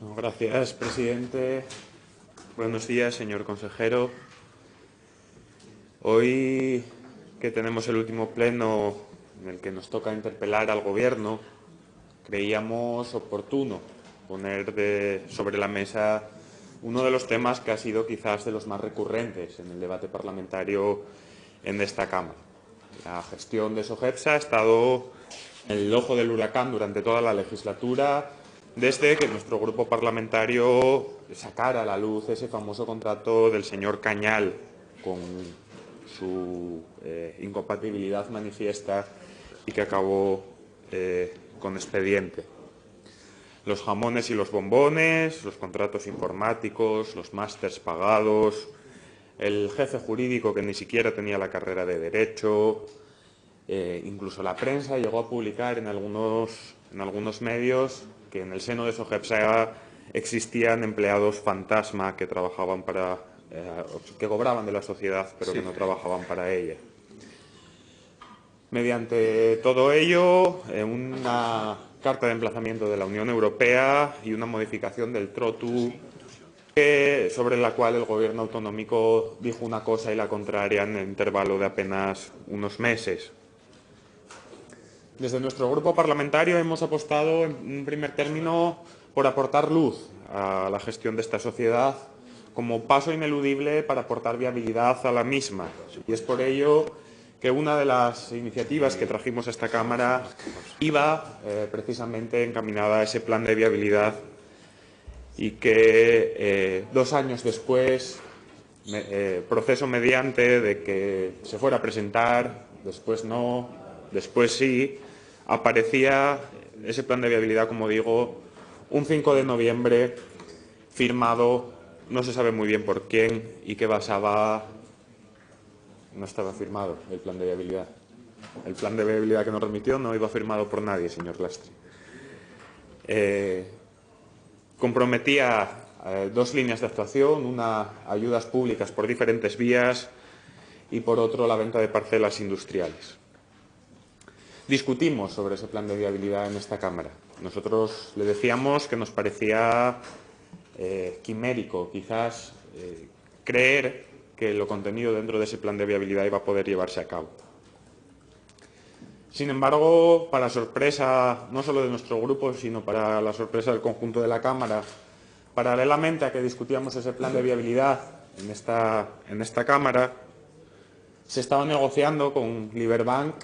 No, gracias, presidente. Buenos días, señor consejero. Hoy que tenemos el último pleno en el que nos toca interpelar al Gobierno, creíamos oportuno poner sobre la mesa uno de los temas que ha sido quizás de los más recurrentes en el debate parlamentario en esta Cámara. La gestión de SOGEPSA ha estado en el ojo del huracán durante toda la legislatura, desde que nuestro grupo parlamentario sacara a la luz ese famoso contrato del señor Cañal con su incompatibilidad manifiesta y que acabó con expediente. Los jamones y los bombones, los contratos informáticos, los másters pagados, el jefe jurídico que ni siquiera tenía la carrera de Derecho, incluso la prensa llegó a publicar en algunos medios que en el seno de SOGEPSA existían empleados fantasma que trabajaban que cobraban de la sociedad, pero que no trabajaban para ella. Mediante todo ello, una carta de emplazamiento de la Unión Europea y una modificación del TROTU, sobre la cual el Gobierno autonómico dijo una cosa y la contraria en el intervalo de apenas unos meses. Desde nuestro grupo parlamentario hemos apostado, en un primer término, por aportar luz a la gestión de esta sociedad como paso ineludible para aportar viabilidad a la misma. Y es por ello que una de las iniciativas que trajimos a esta Cámara iba precisamente encaminada a ese plan de viabilidad y que 2 años después, proceso mediante de que se fuera a presentar, después no, después sí, aparecía ese plan de viabilidad, como digo, un 5 de noviembre, firmado, no se sabe muy bien por quién y que basaba. No estaba firmado el plan de viabilidad. El plan de viabilidad que nos remitió no iba firmado por nadie, señor Lastre. Comprometía 2 líneas de actuación, una, ayudas públicas por diferentes vías y, por otro, la venta de parcelas industriales. Discutimos sobre ese plan de viabilidad en esta Cámara. Nosotros le decíamos que nos parecía quimérico, quizás, creer que lo contenido dentro de ese plan de viabilidad iba a poder llevarse a cabo. Sin embargo, para sorpresa no solo de nuestro grupo, sino para la sorpresa del conjunto de la Cámara, paralelamente a que discutíamos ese plan de viabilidad en esta Cámara, se estaba negociando con Liberbank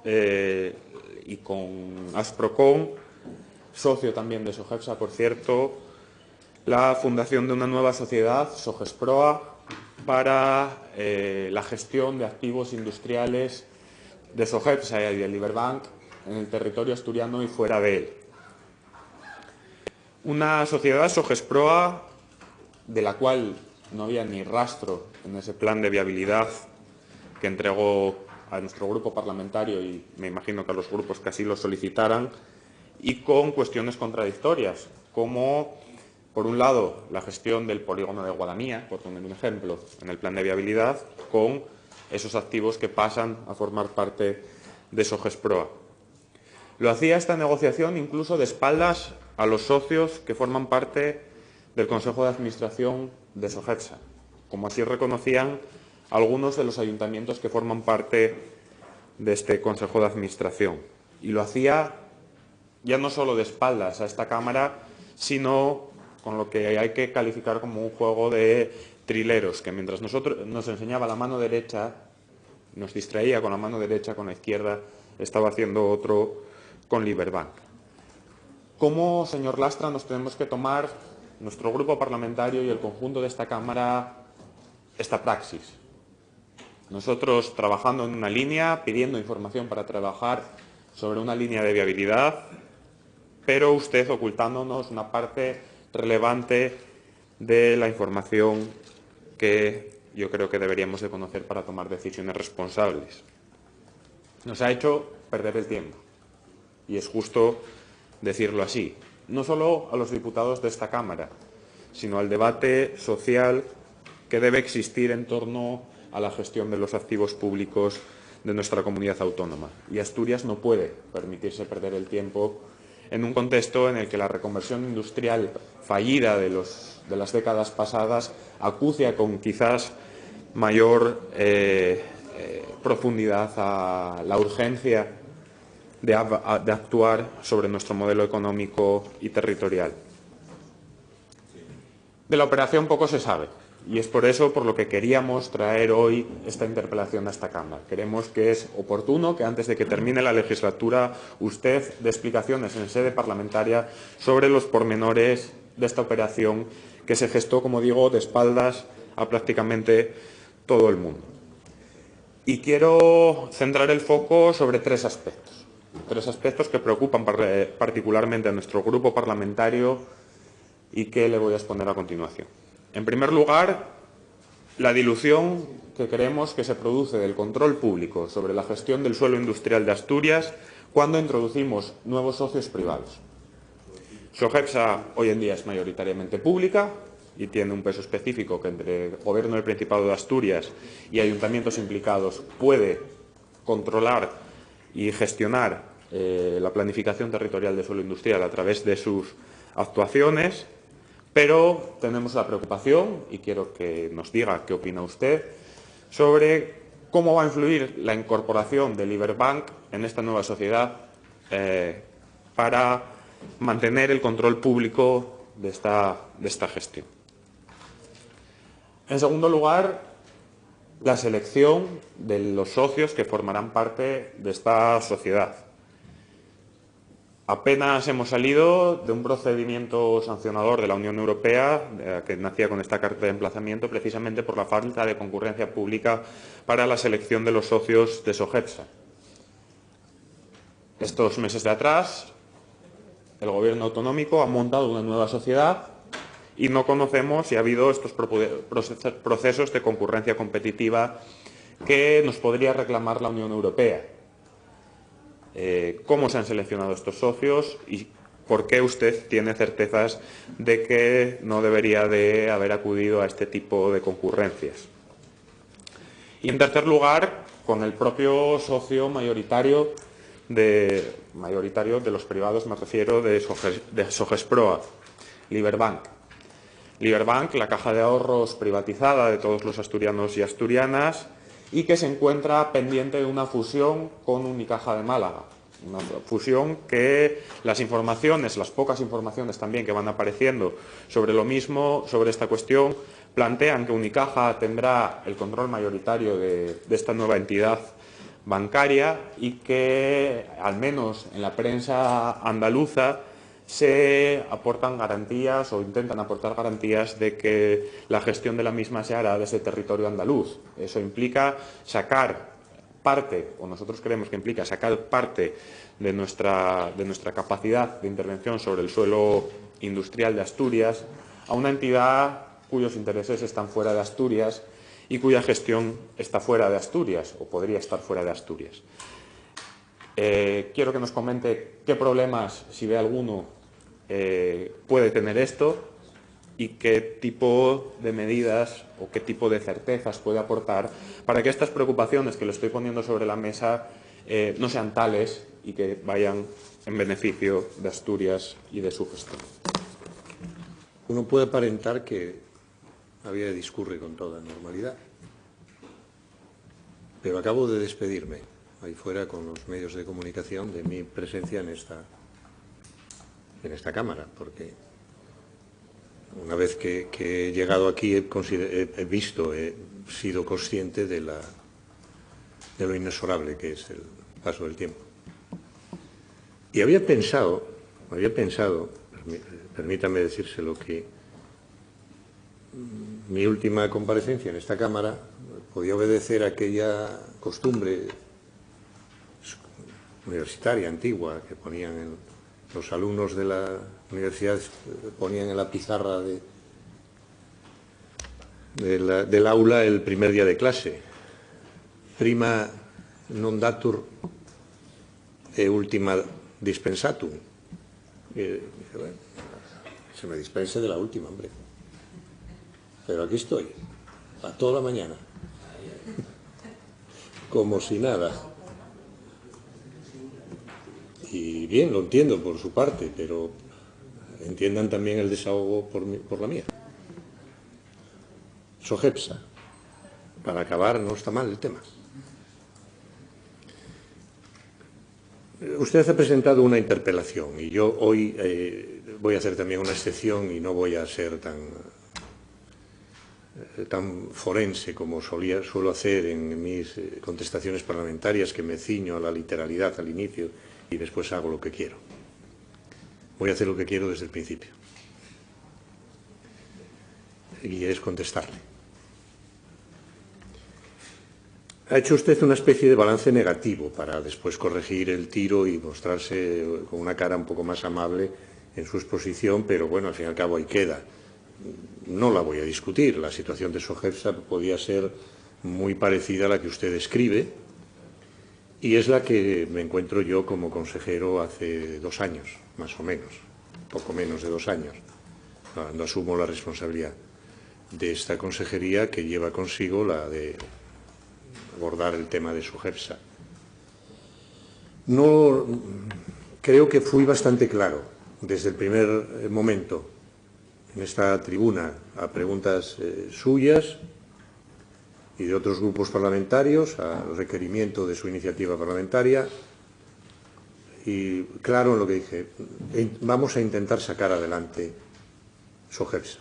y con Asprocom, socio también de SOGEPSA, por cierto, la fundación de una nueva sociedad, SOGESPROA, para la gestión de activos industriales de SOGEPSA y de Liberbank en el territorio asturiano y fuera de él. Una sociedad, SOGESPROA, de la cual no había ni rastro en ese plan de viabilidad que entregó a nuestro grupo parlamentario, y me imagino que a los grupos que así lo solicitaran, y con cuestiones contradictorias, como, por un lado, la gestión del polígono de Guadamía, por poner un ejemplo, en el plan de viabilidad, con esos activos que pasan a formar parte de SOGESPROA. Lo hacía esta negociación incluso de espaldas a los socios que forman parte del Consejo de Administración de SOGEPSA, como así reconocían algunos de los ayuntamientos que forman parte de este Consejo de Administración. Y lo hacía ya no solo de espaldas a esta Cámara, sino con lo que hay que calificar como un juego de trileros, que mientras nosotros nos enseñaba la mano derecha, nos distraía con la mano derecha, con la izquierda estaba haciendo otro con Liberbank. ¿Cómo, señor Lastra, nos tenemos que tomar nuestro grupo parlamentario y el conjunto de esta Cámara esta praxis? Nosotros trabajando en una línea, pidiendo información para trabajar sobre una línea de viabilidad, pero usted ocultándonos una parte relevante de la información que yo creo que deberíamos de conocer para tomar decisiones responsables. Nos ha hecho perder el tiempo, y es justo decirlo así, no solo a los diputados de esta Cámara, sino al debate social que debe existir en torno a la gestión de los activos públicos de nuestra comunidad autónoma. Y Asturias no puede permitirse perder el tiempo en un contexto en el que la reconversión industrial fallida de las décadas pasadas acucia con quizás mayor profundidad a la urgencia de actuar sobre nuestro modelo económico y territorial. De la operación poco se sabe, y es por eso por lo que queríamos traer hoy esta interpelación a esta Cámara. Creemos que es oportuno que antes de que termine la legislatura usted dé explicaciones en sede parlamentaria sobre los pormenores de esta operación que se gestó, como digo, de espaldas a prácticamente todo el mundo. Y quiero centrar el foco sobre tres aspectos que preocupan particularmente a nuestro grupo parlamentario y que le voy a exponer a continuación. En primer lugar, la dilución que creemos que se produce del control público sobre la gestión del suelo industrial de Asturias cuando introducimos nuevos socios privados. Sogepsa hoy en día es mayoritariamente pública y tiene un peso específico que entre el Gobierno del Principado de Asturias y ayuntamientos implicados puede controlar y gestionar la planificación territorial de suelo industrial a través de sus actuaciones. Pero tenemos la preocupación, y quiero que nos diga qué opina usted, sobre cómo va a influir la incorporación de Liberbank en esta nueva sociedad para mantener el control público de esta gestión. En segundo lugar, la selección de los socios que formarán parte de esta sociedad. Apenas hemos salido de un procedimiento sancionador de la Unión Europea que nacía con esta carta de emplazamiento precisamente por la falta de concurrencia pública para la selección de los socios de Sogepsa. Estos meses de atrás, el Gobierno autonómico ha montado una nueva sociedad y no conocemos si ha habido estos procesos de concurrencia competitiva que nos podría reclamar la Unión Europea. ¿Cómo se han seleccionado estos socios y por qué usted tiene certezas de que no debería de haber acudido a este tipo de concurrencias? Y en tercer lugar, con el propio socio mayoritario de los privados, me refiero de Sogesproa, Liberbank. Liberbank, la caja de ahorros privatizada de todos los asturianos y asturianas, y que se encuentra pendiente de una fusión con Unicaja de Málaga. Una fusión que las pocas informaciones también que van apareciendo sobre lo mismo, sobre esta cuestión, plantean que Unicaja tendrá el control mayoritario de esta nueva entidad bancaria y que, al menos en la prensa andaluza, se aportan garantías o intentan aportar garantías de que la gestión de la misma se hará desde territorio andaluz. Eso implica sacar parte, o nosotros creemos que implica sacar parte de nuestra capacidad de intervención sobre el suelo industrial de Asturias a una entidad cuyos intereses están fuera de Asturias y cuya gestión está fuera de Asturias o podría estar fuera de Asturias. Quiero que nos comente qué problemas, si ve alguno, puede tener esto y qué tipo de medidas o qué tipo de certezas puede aportar para que estas preocupaciones que le estoy poniendo sobre la mesa no sean tales y que vayan en beneficio de Asturias y de su gestión. Uno puede aparentar que la vida discurre con toda normalidad, pero acabo de despedirme ahí fuera con los medios de comunicación de mi presencia en esta Cámara, porque una vez que he llegado aquí he sido consciente de lo inexorable que es el paso del tiempo. Y había pensado, permítame decírselo, que mi última comparecencia en esta Cámara podía obedecer a aquella costumbre universitaria antigua que ponían los alumnos de la universidad, ponían en la pizarra del aula el primer día de clase: prima non datur e ultima dispensatum. Y dije, bueno, se me dispense de la última, hombre. Pero aquí estoy, a toda la mañana, como si nada. Y bien, lo entiendo por su parte, pero entiendan también el desahogo por la mía. SOGEPSA. Para acabar, no está mal el tema. Usted ha presentado una interpelación y yo hoy voy a hacer también una excepción y no voy a ser tan forense como suelo hacer en mis contestaciones parlamentarias, que me ciño a la literalidad al inicio y después hago lo que quiero. Voy a hacer lo que quiero desde el principio. Y es contestarle. Ha hecho usted una especie de balance negativo para después corregir el tiro y mostrarse con una cara un poco más amable en su exposición, pero bueno, al fin y al cabo ahí queda. No la voy a discutir. La situación de SOGEPSA podía ser muy parecida a la que usted describe y es la que me encuentro yo como consejero hace 2 años, más o menos, poco menos de 2 años, cuando asumo la responsabilidad de esta consejería que lleva consigo la de abordar el tema de SOGEPSA. No, creo que fui bastante claro desde el primer momento en esta tribuna a preguntas suyas y de otros grupos parlamentarios, al requerimiento de su iniciativa parlamentaria, y claro en lo que dije, vamos a intentar sacar adelante SOGEPSA.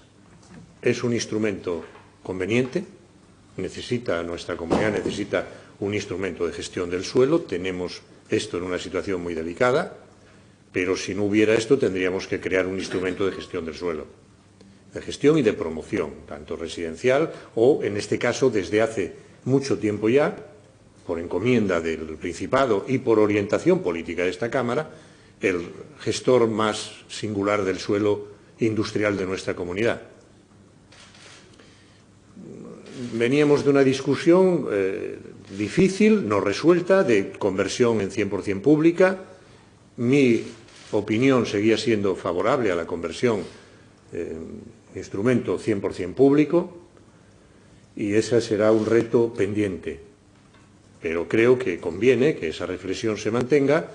Es un instrumento conveniente, nuestra comunidad necesita un instrumento de gestión del suelo, tenemos esto en una situación muy delicada, pero si no hubiera esto tendríamos que crear un instrumento de gestión del suelo, de gestión y de promoción, tanto residencial o, en este caso, desde hace mucho tiempo ya, por encomienda del Principado y por orientación política de esta Cámara, el gestor más singular del suelo industrial de nuestra comunidad. Veníamos de una discusión difícil, no resuelta, de conversión en 100% pública. Mi opinión seguía siendo favorable a la conversión instrumento 100% público y ese será un reto pendiente. Pero creo que conviene que esa reflexión se mantenga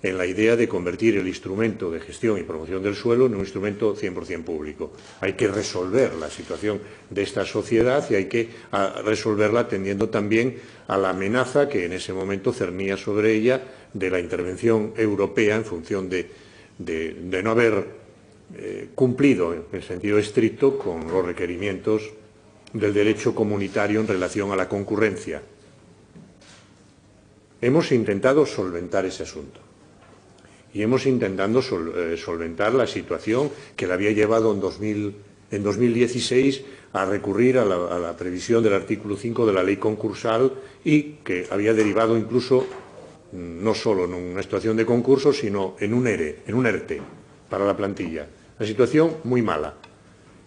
en la idea de convertir el instrumento de gestión y promoción del suelo en un instrumento 100% público. Hay que resolver la situación de esta sociedad y hay que resolverla atendiendo también a la amenaza que en ese momento cernía sobre ella de la intervención europea en función de no haber cumplido en sentido estricto con los requerimientos del derecho comunitario en relación a la concurrencia. Hemos intentado solventar ese asunto. Y hemos intentado solventar la situación que la había llevado en 2016 a recurrir a la previsión del artículo 5 de la ley concursal y que había derivado incluso no solo en una situación de concurso, sino en un ERTE para la plantilla. La situación muy mala.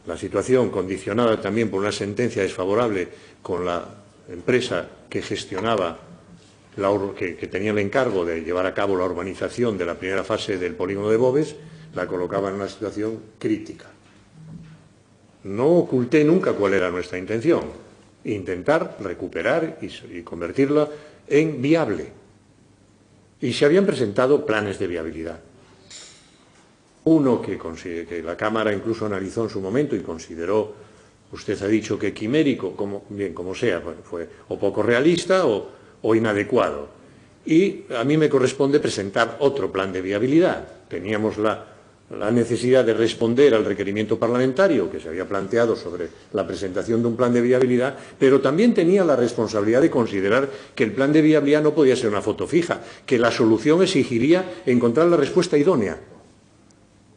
La situación condicionada también por una sentencia desfavorable con la empresa que gestionaba que tenía el encargo de llevar a cabo la urbanización de la primera fase del polígono de Boves, la colocaba en una situación crítica. No oculté nunca cuál era nuestra intención, intentar recuperar y convertirla en viable. Y se habían presentado planes de viabilidad. Uno que la Cámara incluso analizó en su momento y consideró, usted ha dicho que quimérico, como sea, fue o poco realista o inadecuado. Y a mí me corresponde presentar otro plan de viabilidad. Teníamos la necesidad de responder al requerimiento parlamentario que se había planteado sobre la presentación de un plan de viabilidad, pero también tenía la responsabilidad de considerar que el plan de viabilidad no podía ser una foto fija, que la solución exigiría encontrar la respuesta idónea,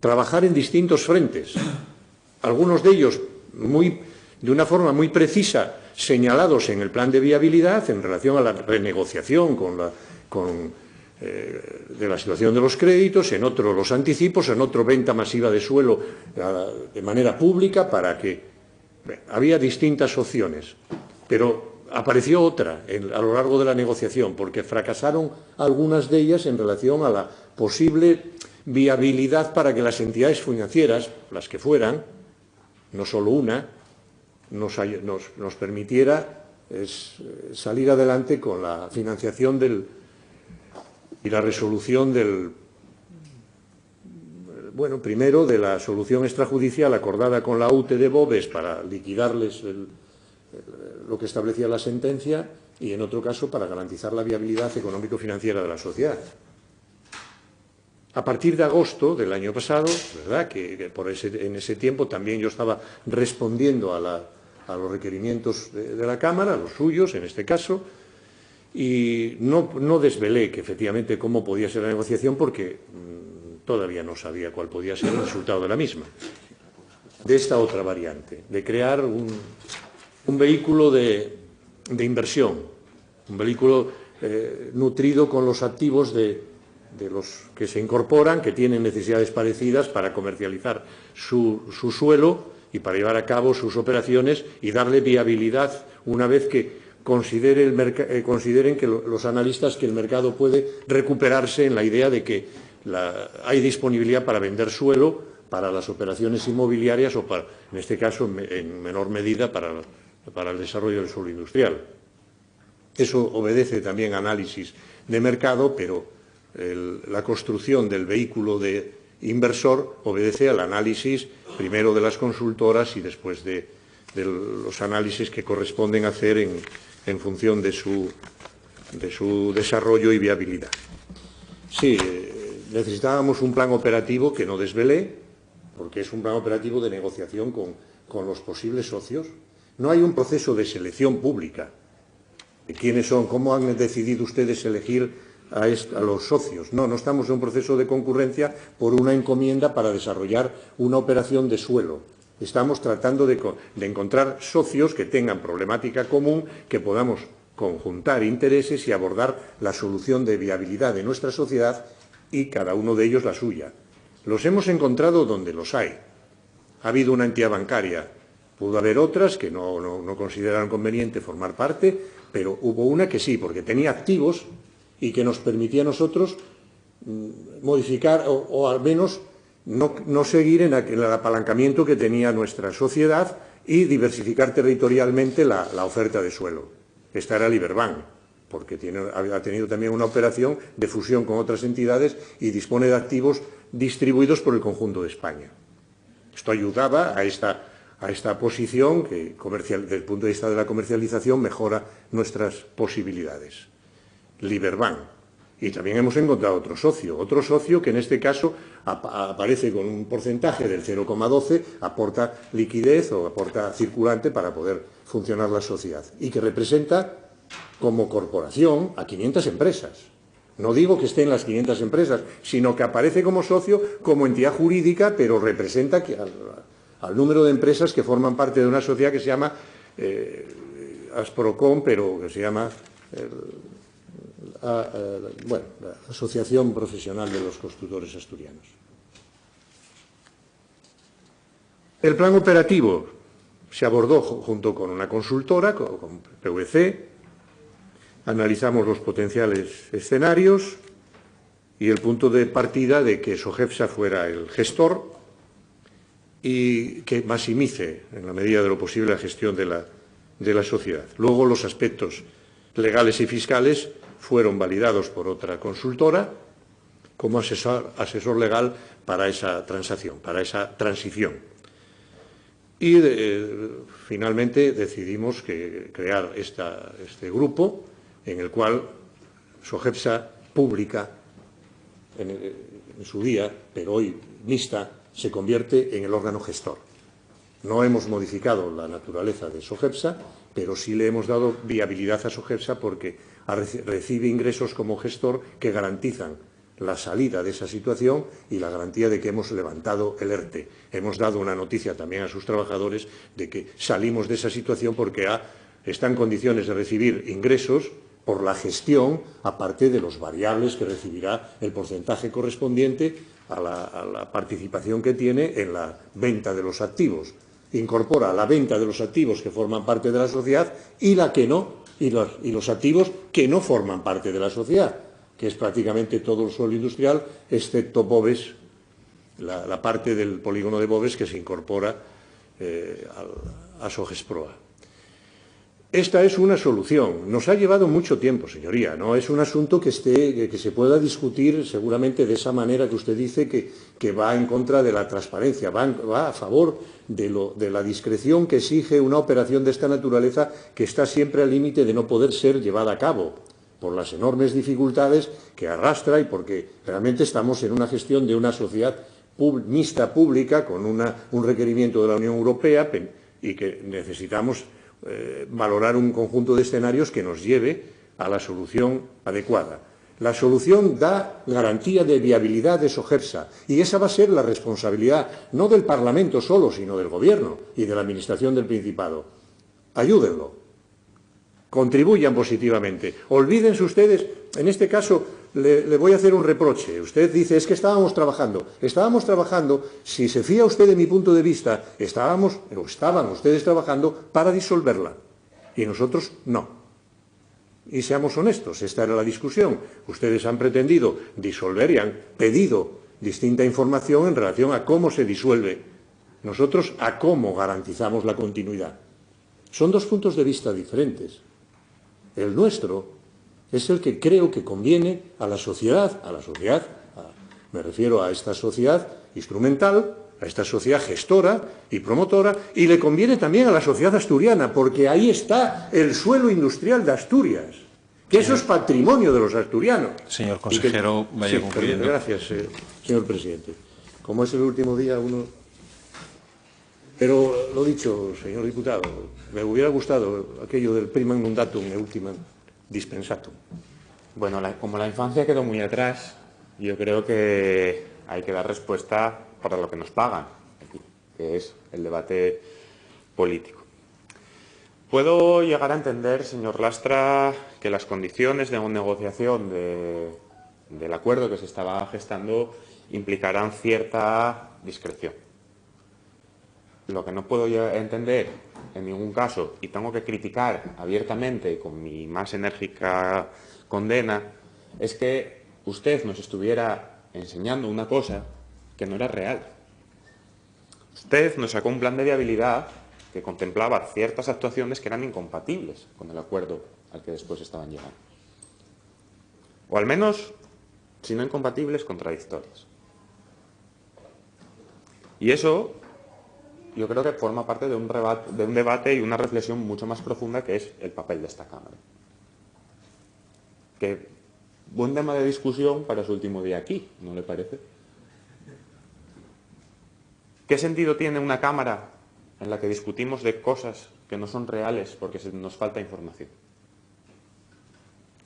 trabajar en distintos frentes, algunos de ellos de una forma muy precisa, señalados en el plan de viabilidad en relación a la renegociación de la situación de los créditos, en otro los anticipos, en otro venta masiva de suelo de manera pública para que... Había distintas opciones, pero apareció otra a lo largo de la negociación porque fracasaron algunas de ellas en relación a la posible viabilidad para que las entidades financieras, las que fueran, no solo una, nos permitiera salir adelante con la financiación y la resolución del bueno, primero de la solución extrajudicial acordada con la UTE de Boves para liquidarles lo que establecía la sentencia y, en otro caso, para garantizar la viabilidad económico-financiera de la sociedad. A partir de agosto del año pasado, ¿verdad?, que en ese tiempo también yo estaba respondiendo a los requerimientos de la Cámara, a los suyos en este caso, y no desvelé que efectivamente cómo podía ser la negociación porque todavía no sabía cuál podía ser el resultado de la misma. De esta otra variante, de crear un vehículo de inversión, un vehículo nutrido con los activos de los que se incorporan, que tienen necesidades parecidas para comercializar su suelo y para llevar a cabo sus operaciones y darle viabilidad una vez que consideren que los analistas que el mercado puede recuperarse en la idea de que hay disponibilidad para vender suelo para las operaciones inmobiliarias o, en este caso, en menor medida, para el desarrollo del suelo industrial. Eso obedece también a análisis de mercado, pero la construcción del vehículo de inversor obedece al análisis primero de las consultoras y después de los análisis que corresponden hacer en función de su desarrollo y viabilidad. Sí, necesitábamos un plan operativo que no desvelé, porque es un plan operativo de negociación con los posibles socios. No hay un proceso de selección pública. ¿Quiénes son? ¿Cómo han decidido ustedes elegir a los socios? No estamos en un proceso de concurrencia por una encomienda para desarrollar una operación de suelo. Estamos tratando de encontrar socios que tengan problemática común, que podamos conjuntar intereses y abordar la solución de viabilidad de nuestra sociedad y cada uno de ellos la suya. Los hemos encontrado donde los hay. Ha habido una entidad bancaria, pudo haber otras que no consideraron conveniente formar parte, pero hubo una que sí, porque tenía activos y que nos permitía a nosotros modificar o al menos no seguir en el apalancamiento que tenía nuestra sociedad y diversificar territorialmente la oferta de suelo. Esta era Liberbank, porque ha tenido también una operación de fusión con otras entidades y dispone de activos distribuidos por el conjunto de España. Esto ayudaba a esta posición que, desde el punto de vista de la comercialización, mejora nuestras posibilidades. Liberbank. Y también hemos encontrado otro socio que en este caso aparece con un porcentaje del 0,12, aporta liquidez o aporta circulante para poder funcionar la sociedad y que representa como corporación a 500 empresas. No digo que estén las 500 empresas, sino que aparece como socio, como entidad jurídica, pero representa al número de empresas que forman parte de una sociedad que se llama Asprocom, pero que se llama la Asociación Profesional de los Constructores Asturianos. El plan operativo se abordó junto con una consultora, con PwC, analizamos los potenciales escenarios y el punto de partida de que Sogepsa fuera el gestor y que maximice, en la medida de lo posible, la gestión de la sociedad. Luego, los aspectos legales y fiscales fueron validados por otra consultora como asesor legal para esa transacción, para esa transición. Y finalmente decidimos crear este grupo en el cual Sogepsa pública en su día, pero hoy mixta, se convierte en el órgano gestor. No hemos modificado la naturaleza de Sogepsa, pero sí le hemos dado viabilidad a Sogepsa porque recibe ingresos como gestor que garantizan la salida de esa situación y la garantía de que hemos levantado el ERTE. Hemos dado una noticia también a sus trabajadores de que salimos de esa situación porque está en condiciones de recibir ingresos por la gestión, aparte de los variables que recibirá el porcentaje correspondiente a la participación que tiene en la venta de los activos. Incorpora la venta de los activos que forman parte de la sociedad y la que no, y los activos que no forman parte de la sociedad, que es prácticamente todo el suelo industrial, excepto Boves, la parte del polígono de Boves que se incorpora a Sogesproa. Esta es una solución. Nos ha llevado mucho tiempo, señoría. No es un asunto que se pueda discutir seguramente de esa manera que usted dice que va en contra de la transparencia, va a favor de la discreción que exige una operación de esta naturaleza que está siempre al límite de no poder ser llevada a cabo por las enormes dificultades que arrastra y porque realmente estamos en una gestión de una sociedad mixta pública con un requerimiento de la Unión Europea y que necesitamos valorar un conjunto de escenarios que nos lleve a la solución adecuada. La solución da garantía de viabilidad de Sogersa y esa va a ser la responsabilidad no del Parlamento solo, sino del Gobierno y de la Administración del Principado. Ayúdenlo, contribuyan positivamente. Olvídense ustedes, en este caso le voy a hacer un reproche. Usted dice, es que estábamos trabajando. Estábamos trabajando, si se fía usted de mi punto de vista, estaban ustedes trabajando para disolverla y nosotros no. Y seamos honestos, esta era la discusión. Ustedes han pretendido disolver y han pedido distinta información en relación a cómo se disuelve. Nosotros a cómo garantizamos la continuidad. Son dos puntos de vista diferentes. El nuestro es el que creo que conviene a la sociedad, me refiero a esta sociedad instrumental, a esta sociedad gestora y promotora, y le conviene también a la sociedad asturiana, porque ahí está el suelo industrial de Asturias, que eso es patrimonio de los asturianos. Señor consejero, vaya concluyendo. Gracias, señor presidente. Como es el último día, Pero lo dicho, señor diputado, me hubiera gustado aquello del primum non datum e ultimum dispensatum. Bueno, como la infancia quedó muy atrás, yo creo que hay que dar respuesta para lo que nos pagan, que es el debate político. Puedo llegar a entender, señor Lastra, que las condiciones de negociación del acuerdo que se estaba gestando implicarán cierta discreción. Lo que no puedo entender en ningún caso, y tengo que criticar abiertamente con mi más enérgica condena, es que usted nos estuviera enseñando una cosa que no era real. Usted nos sacó un plan de viabilidad que contemplaba ciertas actuaciones que eran incompatibles con el acuerdo al que después estaban llegando. O al menos, si no incompatibles, contradictorias. Y eso yo creo que forma parte de un debate y una reflexión mucho más profunda que es el papel de esta Cámara. Que buen tema de discusión para su último día aquí, ¿no le parece? ¿Qué sentido tiene una Cámara en la que discutimos de cosas que no son reales porque nos falta información?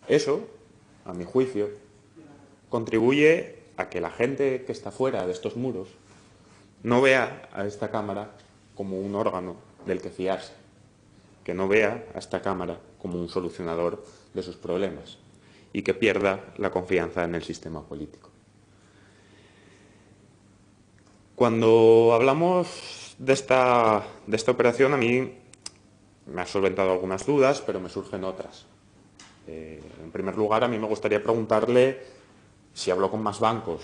Eso, a mi juicio, contribuye a que la gente que está fuera de estos muros no vea a esta Cámara como un órgano del que fiarse, que no vea a esta Cámara como un solucionador de sus problemas y que pierda la confianza en el sistema político. Cuando hablamos de esta operación, a mí me ha solventado algunas dudas, pero me surgen otras. En primer lugar, a mí me gustaría preguntarle si habló con más bancos,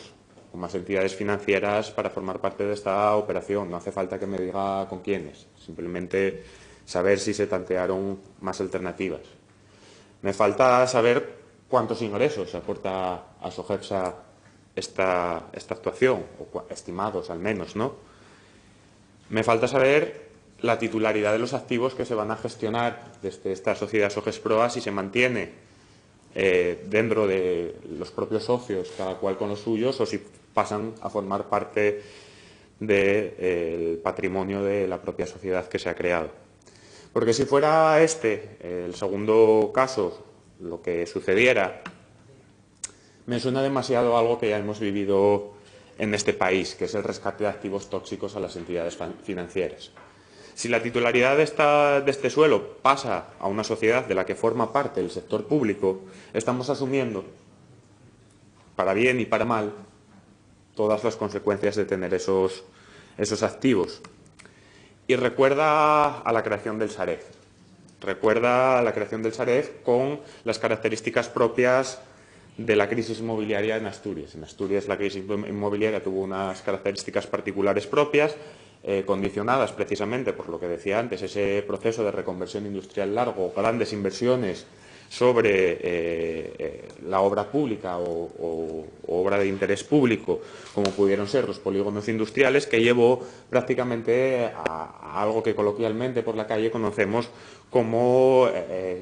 con más entidades financieras para formar parte de esta operación. No hace falta que me diga con quiénes, simplemente saber si se tantearon más alternativas. Me falta saber cuántos ingresos aporta a Sogersa esta actuación, o estimados al menos, ¿no? Me falta saber la titularidad de los activos que se van a gestionar desde esta sociedad Sogesproa, si se mantiene dentro de los propios socios, cada cual con los suyos, o si pasan a formar parte del patrimonio de la propia sociedad que se ha creado. Porque si fuera el segundo caso, lo que sucediera, me suena demasiado a algo que ya hemos vivido en este país, que es el rescate de activos tóxicos a las entidades financieras. Si la titularidad de este suelo pasa a una sociedad de la que forma parte el sector público, estamos asumiendo, para bien y para mal, todas las consecuencias de tener esos activos. Y recuerda a la creación del Sareb. Recuerda a la creación del Sareb con las características propias de la crisis inmobiliaria en Asturias. En Asturias la crisis inmobiliaria tuvo unas características particulares propias condicionadas precisamente por lo que decía antes, ese proceso de reconversión industrial largo, grandes inversiones sobre la obra pública o obra de interés público, como pudieron ser los polígonos industriales, que llevó prácticamente a algo que coloquialmente por la calle conocemos como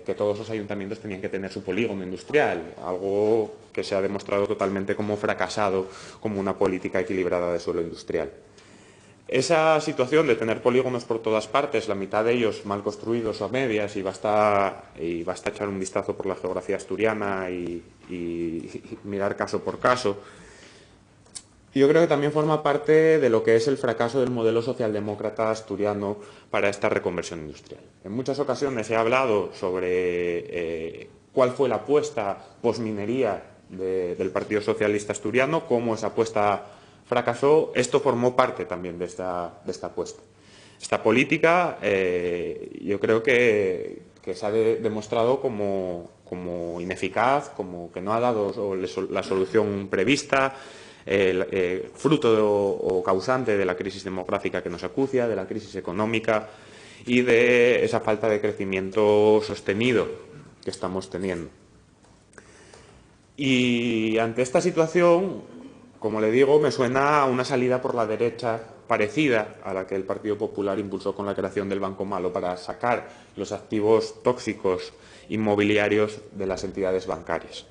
que todos los ayuntamientos tenían que tener su polígono industrial, algo que se ha demostrado totalmente como fracasado como una política equilibrada de suelo industrial. Esa situación de tener polígonos por todas partes, la mitad de ellos mal construidos o a medias, y basta echar un vistazo por la geografía asturiana y mirar caso por caso, yo creo que también forma parte de lo que es el fracaso del modelo socialdemócrata asturiano para esta reconversión industrial. En muchas ocasiones he hablado sobre cuál fue la apuesta posminería del Partido Socialista asturiano, cómo esa apuesta fracasó. Esto formó parte también de esta apuesta. Esta política yo creo que se ha demostrado como ineficaz, como que no ha dado la solución prevista, fruto o causante de la crisis demográfica que nos acucia, de la crisis económica y de esa falta de crecimiento sostenido que estamos teniendo. Y ante esta situación, como le digo, me suena a una salida por la derecha parecida a la que el Partido Popular impulsó con la creación del Banco Malo para sacar los activos tóxicos inmobiliarios de las entidades bancarias.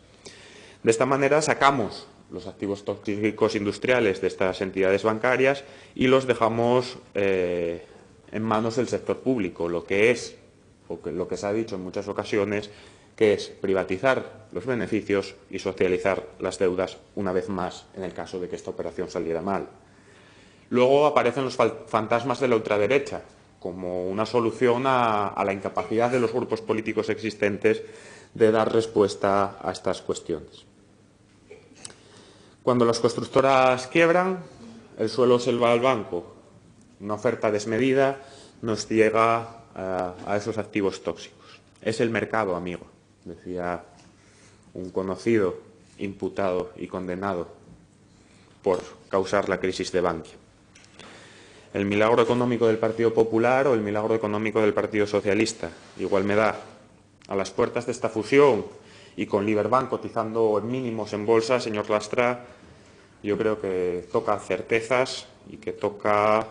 De esta manera sacamos los activos tóxicos industriales de estas entidades bancarias y los dejamos en manos del sector público, lo que se ha dicho en muchas ocasiones, que es privatizar los beneficios y socializar las deudas una vez más en el caso de que esta operación saliera mal. Luego aparecen los fantasmas de la ultraderecha como una solución a la incapacidad de los grupos políticos existentes de dar respuesta a estas cuestiones. Cuando las constructoras quiebran, el suelo se va al banco. Una oferta desmedida nos llega a esos activos tóxicos. Es el mercado, amigo, decía un conocido imputado y condenado por causar la crisis de Bankia. El milagro económico del Partido Popular o el milagro económico del Partido Socialista, igual me da. A las puertas de esta fusión y con Liberbank cotizando en mínimos en bolsa, señor Lastra, yo creo que toca certezas y que toca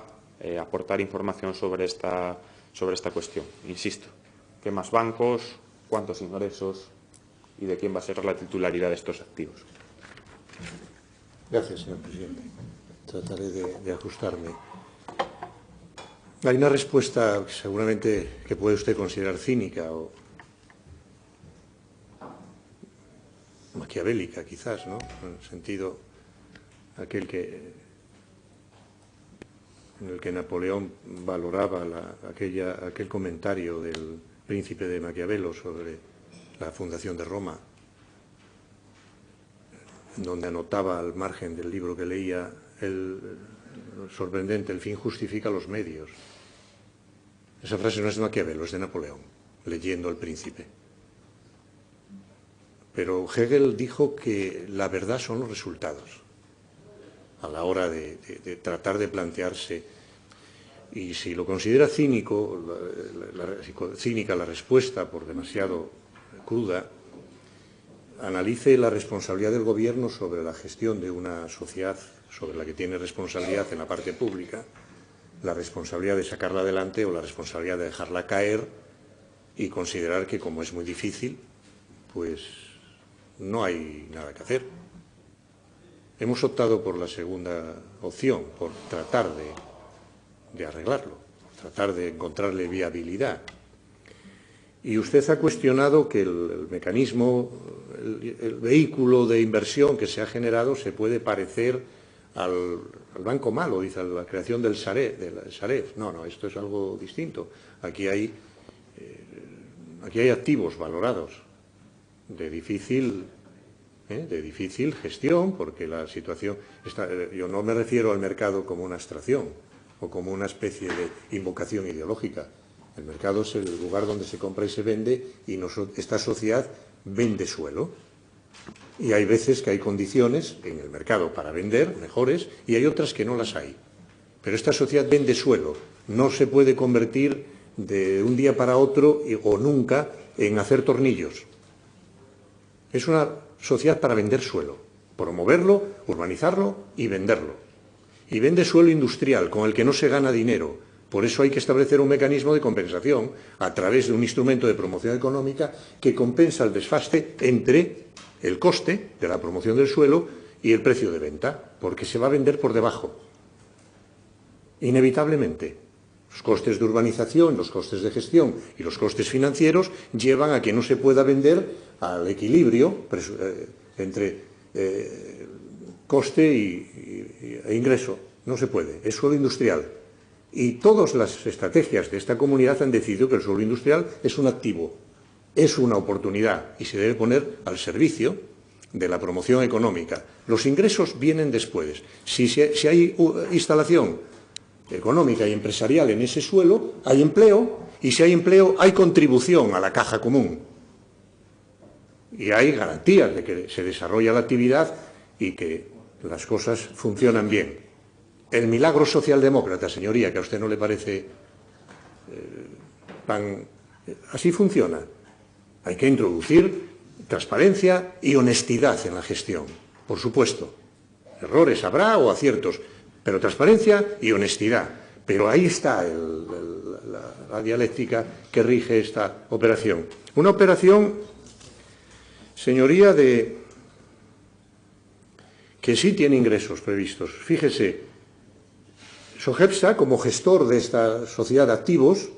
aportar información sobre esta cuestión. Insisto, ¿qué más bancos, cuántos ingresos y de quién va a ser la titularidad de estos activos? Gracias, señor presidente. Trataré de ajustarme. Hay una respuesta seguramente que puede usted considerar cínica o maquiavélica, quizás, ¿no? En el sentido aquel en el que Napoleón valoraba aquel comentario del príncipe de Maquiavelo sobre la fundación de Roma, donde anotaba al margen del libro que leía sorprendente, el fin justifica los medios. Esa frase no es de Maquiavelo, es de Napoleón, leyendo al príncipe. Pero Hegel dijo que la verdad son los resultados a la hora de tratar de plantearse. Y si lo considera cínica la respuesta por demasiado cruda, analice la responsabilidad del gobierno sobre la gestión de una sociedad sobre la que tiene responsabilidad en la parte pública, la responsabilidad de sacarla adelante o la responsabilidad de dejarla caer y considerar que, como es muy difícil, pues no hay nada que hacer. Hemos optado por la segunda opción, por tratar de arreglarlo, por tratar de encontrarle viabilidad. Y usted ha cuestionado que el mecanismo, el vehículo de inversión que se ha generado se puede parecer al Banco Malo, dice, a la creación del Sareb. No, esto es algo distinto. Aquí hay activos valorados de difícil gestión, porque la situación yo no me refiero al mercado como una abstracción o como una especie de invocación ideológica. El mercado es el lugar donde se compra y se vende, y esta sociedad vende suelo. Y hay veces que hay condiciones en el mercado para vender mejores y hay otras que no las hay. pero esta sociedad vende suelo. No se puede convertir de un día para otro o nunca en hacer tornillos. Es una sociedad para vender suelo, promoverlo, urbanizarlo y venderlo. Y vende suelo industrial con el que no se gana dinero. Por eso hay que establecer un mecanismo de compensación a través de un instrumento de promoción económica que compensa el desfaste entre el coste de la promoción del suelo y el precio de venta, porque se va a vender por debajo. Inevitablemente. Los costes de urbanización, los costes de gestión y los costes financieros llevan a que no se pueda vender al equilibrio entre coste e ingreso. No se puede. Es suelo industrial. Y todas las estrategias de esta comunidad han decidido que el suelo industrial es un activo, es una oportunidad y se debe poner al servicio de la promoción económica. Los ingresos vienen después. Si hay instalación económica y empresarial en ese suelo, hay empleo, y si hay empleo, hay contribución a la caja común. Y hay garantías de que se desarrolla la actividad y que las cosas funcionan bien. El milagro socialdemócrata, señoría, que a usted no le parece tan... Así funciona. Hay que introducir transparencia y honestidad en la gestión, por supuesto. Errores habrá o aciertos, pero transparencia y honestidad. Pero ahí está la dialéctica que rige esta operación. Una operación, señoría, que sí tiene ingresos previstos. Fíjese, SOGEPSA, como gestor de esta sociedad de activos,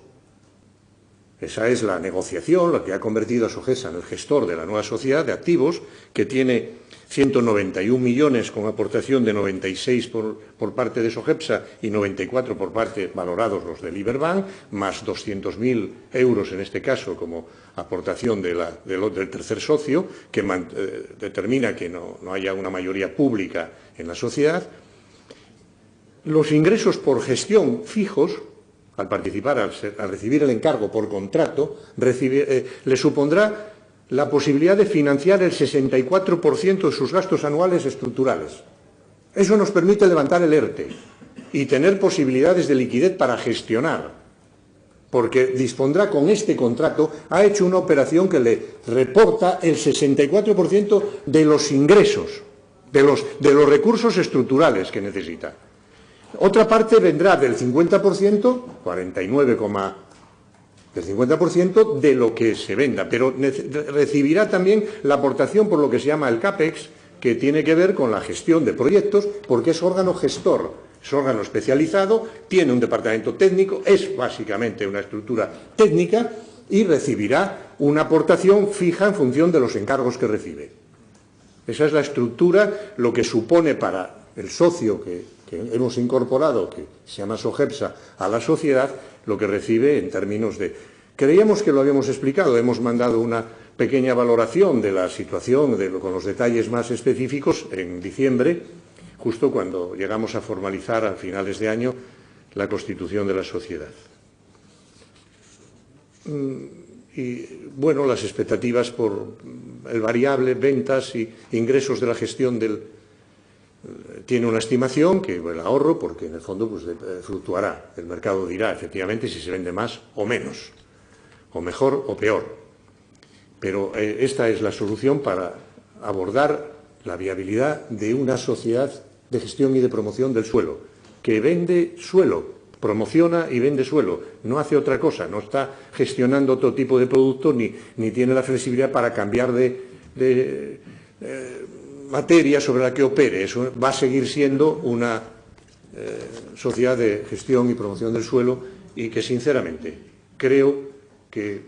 esa es la negociación, la que ha convertido a SOGEPSA en el gestor de la nueva sociedad de activos, que tiene 191 millones con aportación de 96 por parte de SOGEPSA y 94 por parte, valorados los del Iberbank, más 200.000 euros en este caso como aportación del tercer socio, que determina que no haya una mayoría pública en la sociedad. Los ingresos por gestión fijos, al participar, al recibir el encargo por contrato, le supondrá la posibilidad de financiar el 64% de sus gastos anuales estructurales. Eso nos permite levantar el ERTE y tener posibilidades de liquidez para gestionar, porque dispondrá con este contrato, ha hecho una operación que le reporta el 64% de los ingresos, de los recursos estructurales que necesita. Otra parte vendrá del 50%, 49, del 50% de lo que se venda, pero recibirá también la aportación por lo que se llama el CAPEX, que tiene que ver con la gestión de proyectos, porque es órgano gestor, es órgano especializado, tiene un departamento técnico, es básicamente una estructura técnica y recibirá una aportación fija en función de los encargos que recibe. Esa es la estructura, lo que supone para el socio que hemos incorporado, que se llama SOGEPSA, a la sociedad, lo que recibe en términos de... Creíamos que lo habíamos explicado, hemos mandado una pequeña valoración de la situación con los detalles más específicos en diciembre, justo cuando llegamos a formalizar a finales de año la constitución de la sociedad. Y, bueno, las expectativas por el variable, ventas y ingresos de la gestión tiene una estimación que el ahorro, porque en el fondo pues, fluctuará. El mercado dirá efectivamente si se vende más o menos, o mejor o peor. Pero esta es la solución para abordar la viabilidad de una sociedad de gestión y de promoción del suelo, que vende suelo, promociona y vende suelo, no hace otra cosa, no está gestionando otro tipo de producto ni tiene la flexibilidad para cambiar de materia sobre la que opere. Eso va a seguir siendo una sociedad de gestión y promoción del suelo y que, sinceramente, creo que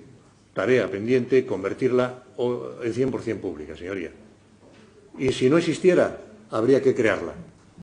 tarea pendiente convertirla en 100% pública, señoría. Y si no existiera, habría que crearla.